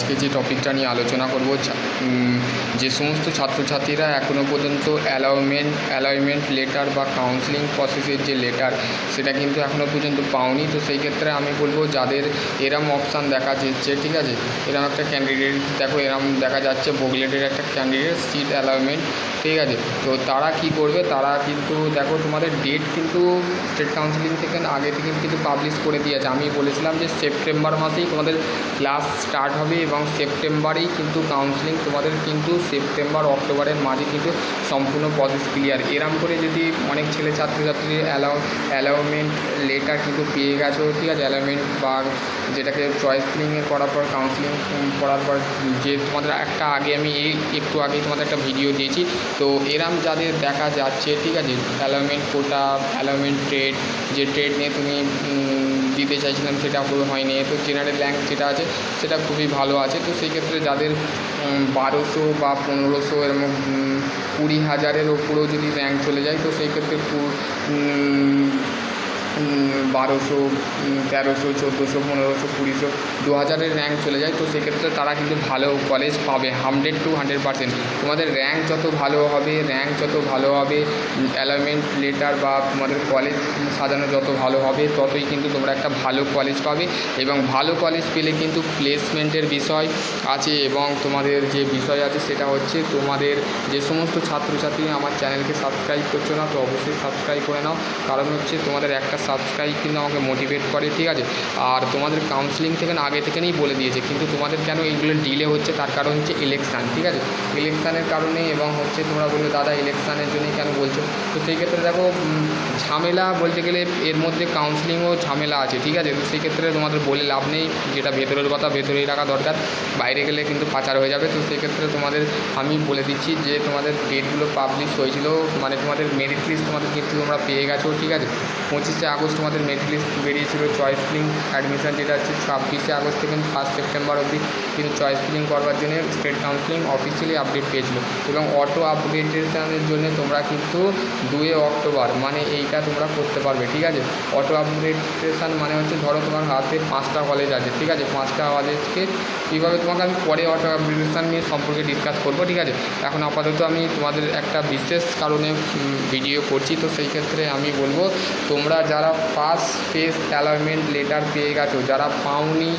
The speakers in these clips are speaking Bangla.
আজকে যে টপিকটা নিয়ে আলোচনা করব, যে সমস্ত ছাত্রছাত্রীরা এখনও পর্যন্ত অ্যালয়মেন্ট লেটার বা কাউন্সেলিং প্রসেসের যে লেটার সেটা কিন্তু এখনও পর্যন্ত পাওনি, তো সেই ক্ষেত্রে আমি বলবো যাদের এরম অপশান দেখা যাচ্ছে, ঠিক আছে, এরম একটা ক্যান্ডিডেট দেখো, এরম দেখা যাচ্ছে বোগলেটের একটা ক্যান্ডিডেট সিট অ্যালয়মেন্ট, ঠিক আছে। তো তারা কি করবে, তারা কিন্তু দেখো তোমাদের ডেট কিন্তু স্টেট কাউন্সিলিং থেকে আগে থেকে কিন্তু পাবলিশ করে দিয়েছে। আমি বলেছিলাম যে সেপ্টেম্বর মাসেই তোমাদের ক্লাস স্টার্ট হবে এবং সেপ্টেম্বরেই কিন্তু কাউন্সিলিং তোমাদের কিন্তু সেপ্টেম্বর অক্টোবরের মাঝে কিন্তু সম্পূর্ণ প্রসেস ক্লিয়ার। এরম করে যদি অনেক ছেলে ছাত্রছাত্রী অ্যালাউমেন্ট লেটার কিন্তু পেয়ে গেছো, ঠিক আছে, অ্যালাউমেন্ট বা যেটাকে চয়েস ফিলিংয়ে করার পর কাউন্সিলিং করার পর যে তোমাদের একটা আগে আমি একটু আগেই তোমাদের একটা ভিডিও দিয়েছি, তো এরম যাদের দেখা যাচ্ছে, ঠিক আছে, অ্যালাউমেন্ট কোটা, অ্যালাউমেন্ট ট্রেড, যে ট্রেড নিয়ে তুমি দিতে চাইছিলাম সেটা পুরো হয়নি, তো জেনারেল র্যাঙ্ক যেটা আছে সেটা খুবই ভালো আছে। তো সেই ক্ষেত্রে যাদের 1200 বা 1500 এরকম 20,000-এর ওপরেও যদি র্যাঙ্ক চলে যায়, তো সেই ক্ষেত্রে 1200, 1300, 1400, 1500, 2000, 2000-এর র্যাঙ্ক চলে যায়, তো সেক্ষেত্রে তারা কিন্তু ভালো কলেজ পাবে 100 to 100%। তোমাদের র্যাঙ্ক যত ভালো হবে, অ্যালয়মেন্ট লেটার বা তোমাদের কলেজ সাজানো যত ভালো হবে, ততই কিন্তু তোমরা একটা ভালো কলেজ পাবে। এবং ভালো কলেজ পেলে কিন্তু প্লেসমেন্টের বিষয় আছে, এবং তোমাদের যে বিষয় আছে সেটা হচ্ছে তোমাদের যে সমস্ত ছাত্রছাত্রী আমার চ্যানেলকে সাবস্ক্রাইব করছো না, তো অবশ্যই সাবস্ক্রাইব করে নাও, কারণ হচ্ছে তোমাদের একটা সাবস্ক্রাইব কিন্তু আমাকে মোটিভেট করে, ঠিক আছে। আর তোমাদের কাউন্সিলিং থেকে আগে থেকেই বলে দিয়েছে, কিন্তু তোমাদের কেন এইগুলো ডিলে হচ্ছে, তার কারণ হচ্ছে ইলেকশান, ঠিক আছে, ইলেকশানের কারণে। এবং হচ্ছে তোমরা বলবে দাদা ইলেকশানের জন্যই কেন বলছো, তো সেই ক্ষেত্রে দেখো ঝামেলা বলতে গেলে এর মধ্যে কাউন্সিলিংও ঝামেলা আছে, ঠিক আছে। তো সেই ক্ষেত্রে তোমাদের বলে লাভ নেই, যেটা ভেতরের কথা ভেতরেই রাখা দরকার, বাইরে গেলে কিন্তু পাচার হয়ে যাবে। তো সেই ক্ষেত্রে তোমাদের আমি বলে দিচ্ছি যে তোমাদের ডেটগুলো পাবলিশ হয়েছিল, মানে তোমাদের মেরিট লিস্ট তোমাদের কিন্তু তোমরা পেয়ে গেছো, ঠিক আছে। 25শে আগস্ট তোমাদের মেরিট লিস্ট বেরিয়েছিল, চয়েস ফিলিং অ্যাডমিশন যেটা হচ্ছে 26শে আগস্ট থেকে 1 সেপ্টেম্বর অবধি কিন্তু চয়েস ফিলিং করবার জন্য স্টেট কাউন্সিলিং অফিসিয়ালি আপডেট পেয়েছিল। এবং অটো আপডেটেশনের জন্য তোমরা কিন্তু 2 অক্টোবর মানে এইটা তোমরা করতে পারবে, ঠিক আছে। অটো আপডেটেশন মানে হচ্ছে ধরো তোমার হাতে 5টা কলেজ আছে, ঠিক আছে, 5টা কলেজকে কীভাবে তোমাকে আমি পরে অটো আপডেটেশন নিয়ে সম্পর্কে ডিসকাস করবো, ঠিক আছে। এখন আপাতত আমি তোমাদের একটা বিশেষ কারণে ভিডিও করছি, তো সেই ক্ষেত্রে আমি বলবো তোমরা যারা ফার্স্ট ফেজ অ্যালয়মেন্ট লেটার পেয়ে গেছো, যারা পাওনি,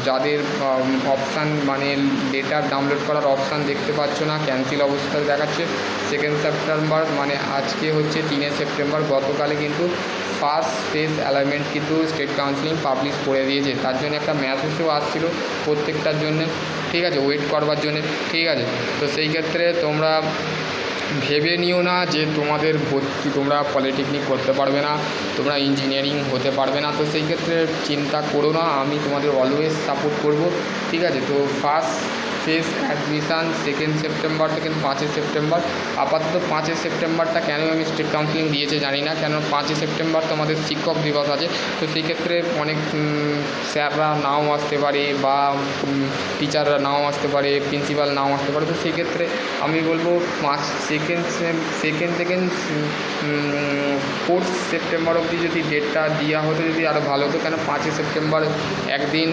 যাদের অপশান মানে লেটার ডাউনলোড করার অপশান দেখতে পাচ্ছ না, ক্যান্সেল অবস্থায় দেখাচ্ছে, 2 সেপ্টেম্বর মানে আজকে হচ্ছে 3 সেপ্টেম্বর, গতকালে কিন্তু ফার্স্ট ফেজ অ্যালাইনমেন্ট কিন্তু স্টেট কাউন্সিলিং পাবলিশ করে দিয়েছে। তার জন্য একটা মেসেজও আসছিলো প্রত্যেকটার জন্যে, ঠিক আছে, ওয়েট করবার জন্যে, ঠিক আছে। তো সেই ক্ষেত্রে তোমরা ভেবে নিও না যে তোমাদের ভর্তি তোমরা পলিটেকনিক করতে পারবে না, তোমরা ইঞ্জিনিয়ারিং হতে পারবে না, তো সেই ক্ষেত্রে চিন্তা করো না, আমি তোমাদের অলওয়েজ সাপোর্ট করব, ঠিক আছে। তো ফার্স্ট ফেজ অ্যাডমিশান 2 সেপ্টেম্বর থেকে 5 সেপ্টেম্বর, আপাতত 5 সেপ্টেম্বরটা কেন আমি স্টেট কাউন্সিলিং দিয়েছে জানি না, কেন 5 সেপ্টেম্বর তো আমাদের শিক্ষক দিবস আছে, তো সেই ক্ষেত্রে অনেক স্যাররা নাও আসতে পারে বা টিচাররা নাও আসতে পারে, প্রিন্সিপাল নাও আসতে পারে, তো সেই ক্ষেত্রে আমি বলবো সেকেন্ড থেকে 4 সেপ্টেম্বর অবধি যদি ডেটটা দেওয়া হতো যদি আরও ভালো হতো, কেন 5 সেপ্টেম্বর একদিন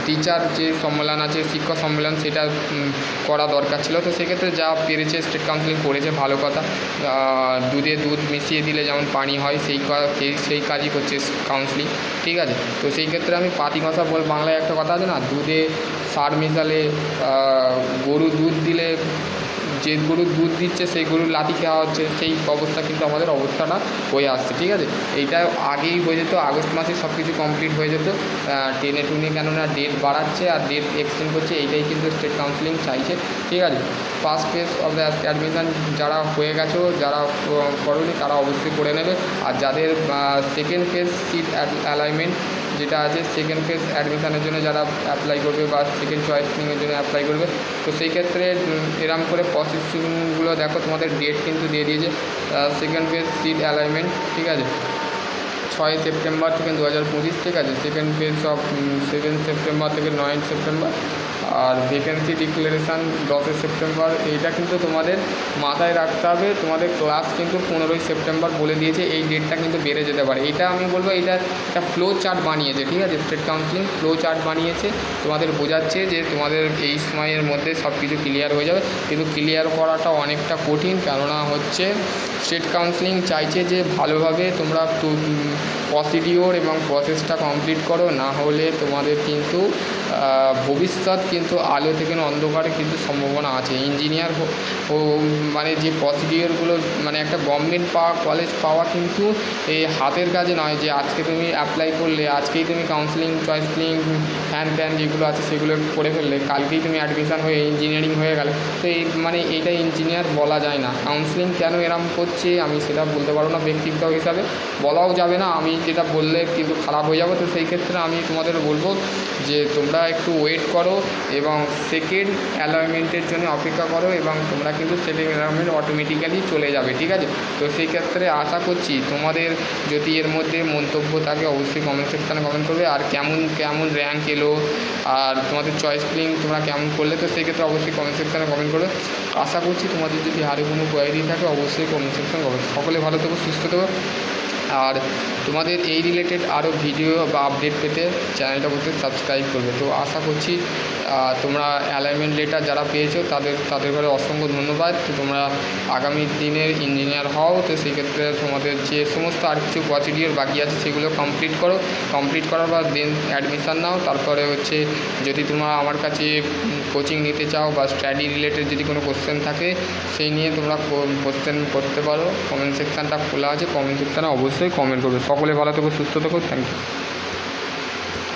টিচার যে সম্মেলন আছে, শিক্ষক সম্মেলন, সেটা করা দরকার ছিল। তো সেক্ষেত্রে যা পেরেছে স্টেট কাউন্সিলিং করেছে, ভালো কথা। দুধে দুধ মিশিয়ে দিলে যেমন পানি হয়, সেই কাজই করছে কাউন্সিলিং, ঠিক আছে। তো সেই ক্ষেত্রে আমি পাতি ভাষা বাংলায় একটা কথা আছে না, দুধে সার মেশালে গরু দুধ দিলে, যে গরু দুধ দিচ্ছে সেই গরুর লাথি খাওয়া হচ্ছে, সেই অবস্থা কিন্তু আমাদের অবস্থাটা হয়ে আসছে, ঠিক আছে। এইটা আগেই হয়ে যেত, আগস্ট মাসে সব কিছু কমপ্লিট হয়ে যেত, টেনে টুনে কেননা ডেট বাড়াচ্ছে আর ডেট এক্সটেন্ড করছে, এইটাই কিন্তু স্টেট কাউন্সিলিং চাইছে, ঠিক আছে। First phase of the admission যারা হয়ে গেছো, যারা করোনি তারা অবশ্যই করে নেবে। আর যাদের সেকেন্ড ফেজ সিট অ্যালাইনমেন্ট যেটা আছে, সেকেন্ড ফেজ অ্যাডমিশানের জন্য যারা অ্যাপ্লাই করবে বা সেকেন্ড চয়েস ফিলিংয়ের জন্য অ্যাপ্লাই করবে, তো সেই ক্ষেত্রে এরম করে প্রসেসিংগুলো দেখো তোমাদের ডেট কিন্তু দিয়ে দিয়েছে। সেকেন্ড ফেজ সিট অ্যালাইনমেন্ট, ঠিক আছে, 6 সেপ্টেম্বর থেকে 2025, ঠিক আছে। সেকেন্ড ফেজ অফ 7 সেপ্টেম্বর থেকে 9 সেপ্টেম্বর। আর ভ্যাকেন্সি ডিক্লারেশান 10 সেপ্টেম্বর, এইটা কিন্তু তোমাদের মাথায় রাখতে হবে। তোমাদের ক্লাস কিন্তু 15 সেপ্টেম্বর বলে দিয়েছে, এই ডেটটা কিন্তু বেড়ে যেতে পারে। এটা আমি বলবো এটা একটা ফ্লো চার্ট বানিয়েছে, ঠিক আছে, স্টেট কাউন্সিলিং ফ্লো চার্ট বানিয়েছে, তোমাদের বোঝাচ্ছে যে তোমাদের এই সময়ের মধ্যে সব কিছু ক্লিয়ার হয়ে যাবে। কিন্তু ক্লিয়ার করাটা অনেকটা কঠিন, কেননা হচ্ছে স্টেট কাউন্সিলিং চাইছে যে ভালোভাবে তোমরা প্রসিডিওর এবং প্রসেসটা কমপ্লিট করো, না হলে তোমাদের কিন্তু ভবিষ্যৎ কিন্তু আলো থেকে অন্ধকারে কিন্তু সম্ভাবনা আছে। ইঞ্জিনিয়ার মানে যে প্রসিডিওরগুলো, মানে একটা গভর্নমেন্ট কলেজ পাওয়া কিন্তু এই হাতের কাজে নয় যে আজকে তুমি অ্যাপ্লাই করলে, আজকেই তুমি কাউন্সিলিং চয়েসিং হ্যান ত্যান যেগুলো আছে সেগুলো করে ফেললে, কালকেই তুমি অ্যাডমিশান হয়ে ইঞ্জিনিয়ারিং হয়ে গেলে, তো এই মানে এইটা ইঞ্জিনিয়ার বলা যায় না। কাউন্সিলিং কেন এরম করছে আমি সেটা বলতে পারবো না ব্যক্তিগত হিসাবে, বলাও যাবে না, আমি যেটা বললে কিন্তু খারাপ হয়ে যাবে। তো সেই ক্ষেত্রে আমি তোমাদের বলবো যে তোমরা একটু ওয়েট করো এবং সেকেন্ড অ্যালয়নমেন্টের জন্য অপেক্ষা করো, এবং তোমরা কিন্তু সেকেন্ড অ্যালয়নমেন্ট অটোমেটিক্যালি চলে যাবে, ঠিক আছে। তো সেই ক্ষেত্রে আশা করছি তোমাদের যদি এর মধ্যে মন্তব্য থাকে অবশ্যই কমেন্ট সেকশানে কমেন্ট করবে, আর কেমন কেমন র্যাঙ্ক এলো আর তোমাদের চয়েস ফিলিং তোমরা কেমন করলে, তো সেই ক্ষেত্রে অবশ্যই কমেন্ট সেকশানে কমেন্ট করবে। আশা করছি তোমাদের যদি আরও কোনো কোয়ারি থাকে অবশ্যই কমেন্ট সেকশানে কমেন্ট। সকলে ভালো থেকো, সুস্থ থেকো, আর তোমাদের এই রিলেটেড আরও ভিডিও বা আপডেট পেতে চ্যানেলটা অবশ্যই সাবস্ক্রাইব করবে। তো আশা করছি তোমরা অ্যালাইনমেন্ট লেটার যারা পেয়েছো তাদের ঘরে অসংখ্য ধন্যবাদ। তো তোমরা আগামী দিনের ইঞ্জিনিয়ার হও, তো সেই ক্ষেত্রে তোমাদের যে সমস্ত আর কিছু প্রসিডিওর বাকি আছে সেগুলো কমপ্লিট করো, কমপ্লিট করার পর দেন অ্যাডমিশান নাও। তারপরে হচ্ছে যদি তোমরা আমার কাছে কোচিং নিতে চাও বা স্টাডি রিলেটেড যদি কোনো কোশ্চেন থাকে সেই নিয়ে তোমরা কোশ্চেন করতে পারো। কমেন্ট সেকশানটা খোলা আছে, কমেন্ট সেকশানে অবশ্যই কমেন্ট করবে। সকলে ভালো থেকো, সুস্থ থেকো, থ্যাংক ইউ।